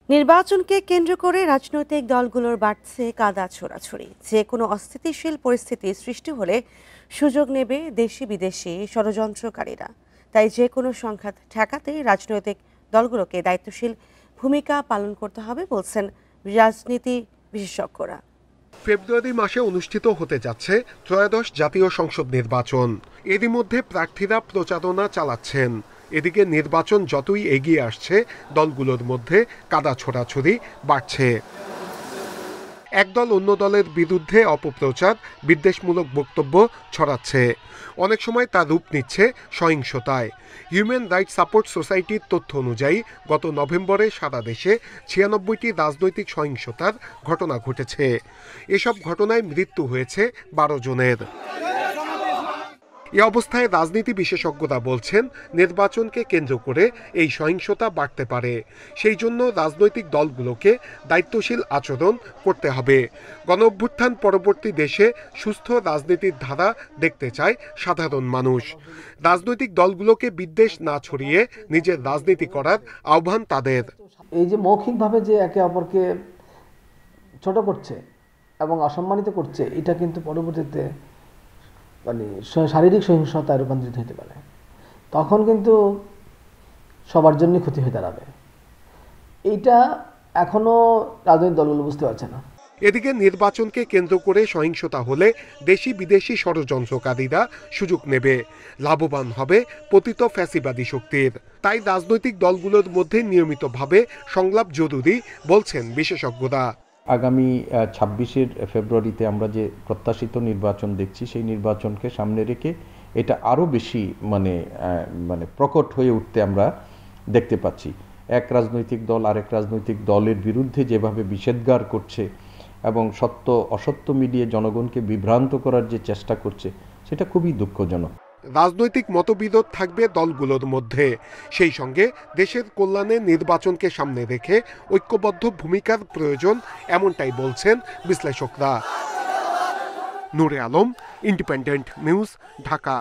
নির্বাচনকে কেন্দ্র করে রাজনৈতিক দলগুলোর বাড়ছে কাদা ছোড়াছুড়ি। যে কোনো অস্থিতিশীল পরিস্থিতি সৃষ্টি হলে সুযোগ নেবে দেশি বিদেশি ষড়যন্ত্রকারীরা। তাই যে কোনো সংঘাত ঠেকাতে রাজনৈতিক দলগুলোকে দায়িত্বশীল ভূমিকা পালন করতে হবে বলছেন রাজনীতি বিশেষজ্ঞরা। ফেব্রুয়ারি মাসে অনুষ্ঠিত হতে যাচ্ছে ত্রয়োদশ জাতীয় সংসদ নির্বাচন। এরই মধ্যে প্রার্থীরা প্রচারণা চালাচ্ছেন। এদিকে নির্বাচন যতই এগিয়ে আসছে দলগুলোর মধ্যে কাদা ছোড়াছুড়ি বাড়ছে। একদল অন্য দলের বিরুদ্ধে অপপ্রচার, বিদ্বেষমূলক বক্তব্য ছড়াচ্ছে। অনেক সময় তা রূপ নিচ্ছে সহিংসতায়। হিউম্যান রাইটস সাপোর্ট সোসাইটির তথ্য অনুযায়ী গত নভেম্বরে সারা দেশে 96টি রাজনৈতিক সহিংসতার ঘটনা ঘটেছে। এসব ঘটনায় মৃত্যু হয়েছে 12 জনের। এ অবস্থায় রাজনীতি বিশেষজ্ঞরা বলছেন, নির্বাচনকে কেন্দ্র করে এই সহিংসতা বাড়তে পারে। সেই জন্য রাজনৈতিক দলগুলোকে দায়িত্বশীল আচরণ করতে হবে। গণঅভ্যুত্থান পরবর্তী দেশে সুস্থ রাজনীতির ধারা দেখতে চায় সাধারণ মানুষ। রাজনৈতিক দলগুলোকে বিদ্বেষ না ছড়িয়ে নিজের রাজনীতি করার আহ্বান তাদের। এই যে মৌখিকভাবে যে একে অপরকে ছোট করছে এবং অসম্মানিত করছে, এটা কিন্তু পরবর্তীতে মানে শারীরিক সহিংসতায় রূপান্তরিত হতে পারে। তখন কিন্তু সবার জন্য ক্ষতি হয়ে দাঁড়াবে। এইটা এখনো রাজনৈতিক দলগুলো বুঝতে পারছে না। এদিকে নির্বাচনকে কেন্দ্র করে সহিংসতা হলে দেশি বিদেশি ষড়যন্ত্রকারীরা সুযোগ নেবে। লাভবান হবে পতিত ফ্যাসিবাদী শক্তির। তাই রাজনৈতিক দলগুলোর মধ্যে নিয়মিতভাবে সংলাপ জরুরি বলছেন বিশেষজ্ঞরা। আগামী 26 ফেব্রুয়ারিতে আমরা যে প্রত্যাশিত নির্বাচন দেখছি, সেই নির্বাচনকে সামনে রেখে এটা আরও বেশি মানে প্রকট হয়ে উঠতে আমরা দেখতে পাচ্ছি। এক রাজনৈতিক দল আরেক রাজনৈতিক দলের বিরুদ্ধে যেভাবে বিষেধগার করছে এবং সত্য অসত্য মিলিয়ে জনগণকে বিভ্রান্ত করার যে চেষ্টা করছে, সেটা খুবই দুঃখজনক। রাজনৈতিক মতবিরোধ থাকবে দলগুলোর মধ্যে। সেই সঙ্গে দেশের কল্যাণে নির্বাচনকে সামনে রেখে ঐক্যবদ্ধ ভূমিকার প্রয়োজন, এমনটাই বলছেন বিশ্লেষকরা। নূরে আলম, ইন্ডিপেন্ডেন্ট নিউজ, ঢাকা।